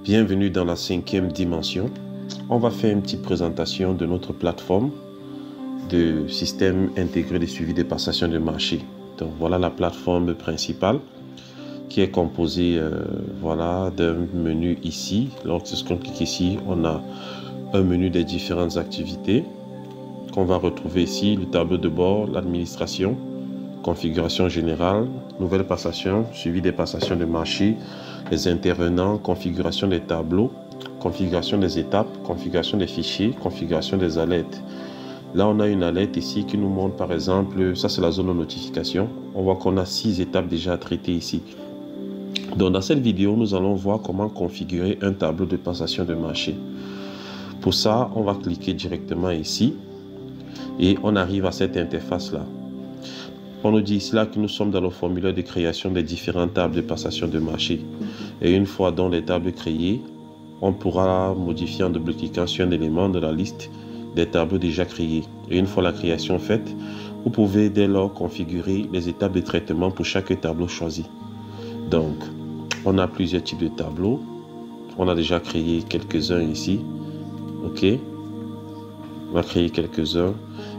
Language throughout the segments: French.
Bienvenue dans la 5e dimension. On va faire une petite présentation de notre plateforme de système intégré de suivi des passations de marché. Donc voilà la plateforme principale qui est composée d'un menu ici. Lorsqu'on clique ici, on a un menu des différentes activités qu'on va retrouver ici, le tableau de bord, l'administration, configuration générale, nouvelle passation, suivi des passations de marché, les intervenants, configuration des tableaux, configuration des étapes, configuration des fichiers, configuration des alertes. Là, on a une alerte ici qui nous montre, par exemple, ça c'est la zone de notification. On voit qu'on a 6 étapes déjà à traiter ici. Donc, dans cette vidéo, nous allons voir comment configurer un tableau de passation de marché. Pour ça, on va cliquer directement ici et on arrive à cette interface-là. On nous dit ici là que nous sommes dans le formulaire de création des différentes tables de passation de marché. Et une fois dans les tables créées, on pourra modifier en double-cliquant sur un élément de la liste des tableaux déjà créés. Et une fois la création faite, vous pouvez dès lors configurer les étapes de traitement pour chaque tableau choisi. Donc, on a plusieurs types de tableaux. On a déjà créé quelques-uns ici. OK. On va créer quelques-uns.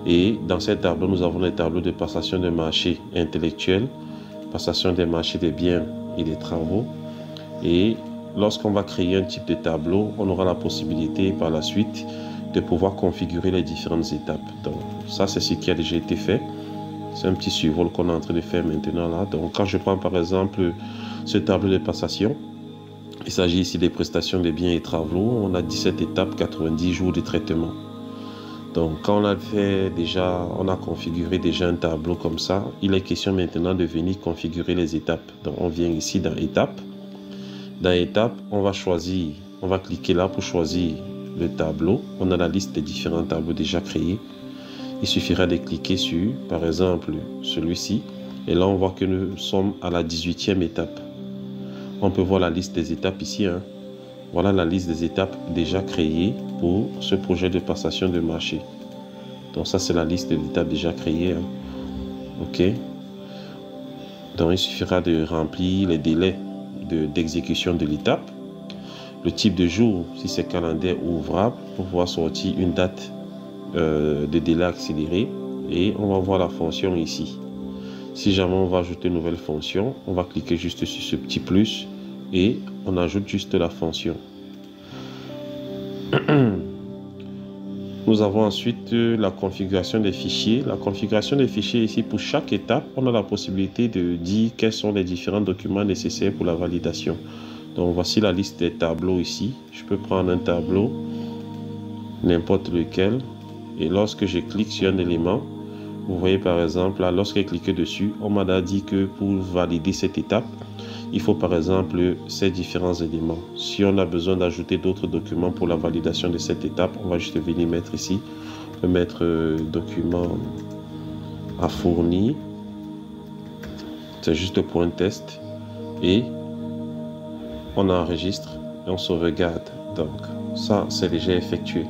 Et dans ces tableaux, nous avons les tableaux de passation de marché intellectuel, passation des marchés des biens et des travaux. Et lorsqu'on va créer un type de tableau, on aura la possibilité par la suite de pouvoir configurer les différentes étapes. Donc ça, c'est ce qui a déjà été fait. C'est un petit survol qu'on est en train de faire maintenant là. Donc quand je prends par exemple ce tableau de passation, il s'agit ici des prestations des biens et travaux. On a 17 étapes, 90 jours de traitement. Donc quand on a fait déjà, on a configuré déjà un tableau comme ça, il est question maintenant de venir configurer les étapes. Donc on vient ici dans étapes. Dans étapes, on va choisir, on va cliquer là pour choisir le tableau. On a la liste des différents tableaux déjà créés. Il suffira de cliquer sur, par exemple, celui-ci. Et là, on voit que nous sommes à la 18e étape. On peut voir la liste des étapes ici. Voilà la liste des étapes déjà créées pour ce projet de passation de marché. Donc ça, c'est la liste des étapes déjà créées. OK. Donc il suffira de remplir les délais d'exécution de l'étape. Le type de jour, si c'est calendaire ou ouvrable, pour pouvoir sortir une date de délai accéléré. Et on va voir la fonction ici. Si jamais on va ajouter une nouvelle fonction, on va cliquer juste sur ce petit plus et on ajoute juste la fonction. Nous avons ensuite la configuration des fichiers. La configuration des fichiers ici, pour chaque étape, on a la possibilité de dire quels sont les différents documents nécessaires pour la validation. Donc voici la liste des tableaux ici. Je peux prendre un tableau, n'importe lequel, et lorsque je clique sur un élément, vous voyez par exemple, là, lorsque je clique dessus, on m'a dit que pour valider cette étape, il faut par exemple ces différents éléments. Si on a besoin d'ajouter d'autres documents pour la validation de cette étape, on va juste venir mettre ici, on peut mettre document à fournir. C'est juste pour un test. Et on enregistre et on sauvegarde. Donc ça, c'est déjà effectué.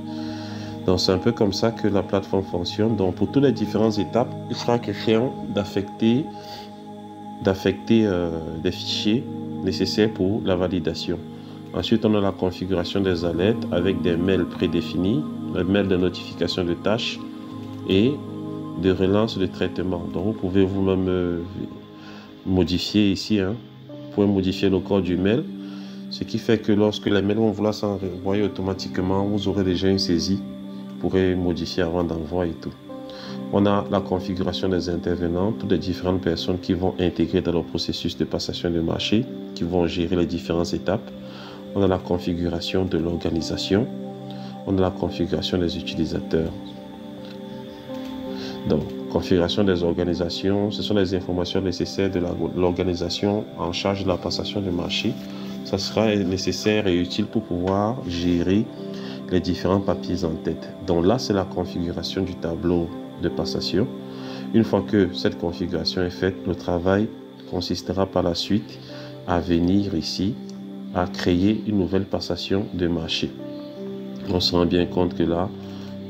Donc c'est un peu comme ça que la plateforme fonctionne. Donc pour toutes les différentes étapes, il sera question d'affecter des fichiers nécessaires pour la validation. Ensuite, on a la configuration des alertes avec des mails prédéfinis, des mails de notification de tâches et de relance de traitement. Donc vous pouvez vous-même modifier ici. Vous pouvez modifier le corps du mail, ce qui fait que lorsque les mails vont vouloir s'envoyer automatiquement, vous aurez déjà une saisie. Vous pourrez modifier avant d'envoi et tout. On a la configuration des intervenants, toutes les différentes personnes qui vont intégrer dans le processus de passation de marché, qui vont gérer les différentes étapes. On a la configuration de l'organisation. On a la configuration des utilisateurs. Donc, configuration des organisations, ce sont les informations nécessaires de l'organisation en charge de la passation de marché. Ça sera nécessaire et utile pour pouvoir gérer les différents papiers en tête. Donc là, c'est la configuration du tableau de passation. Une fois que cette configuration est faite, le travail consistera par la suite à venir ici, à créer une nouvelle passation de marché. On se rend bien compte que là,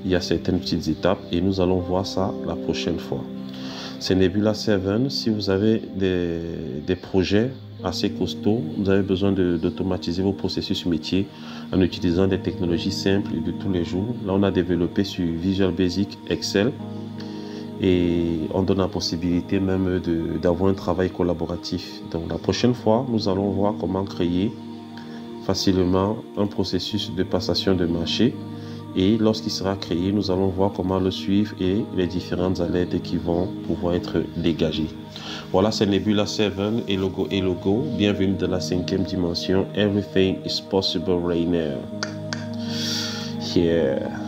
il y a certaines petites étapes et nous allons voir ça la prochaine fois. C'est Nebula 7. Si vous avez des projets assez costaud, vous avez besoin d'automatiser vos processus métiers en utilisant des technologies simples de tous les jours. Là, on a développé sur Visual Basic Excel et on donne la possibilité même d'avoir un travail collaboratif. Donc la prochaine fois, nous allons voir comment créer facilement un processus de passation de marché. Et lorsqu'il sera créé, nous allons voir comment le suivre et les différentes alertes qui vont pouvoir être dégagées. Voilà, c'est Nebula 7 et logo. Bienvenue dans la 5e dimension. Everything is possible right now. Yeah.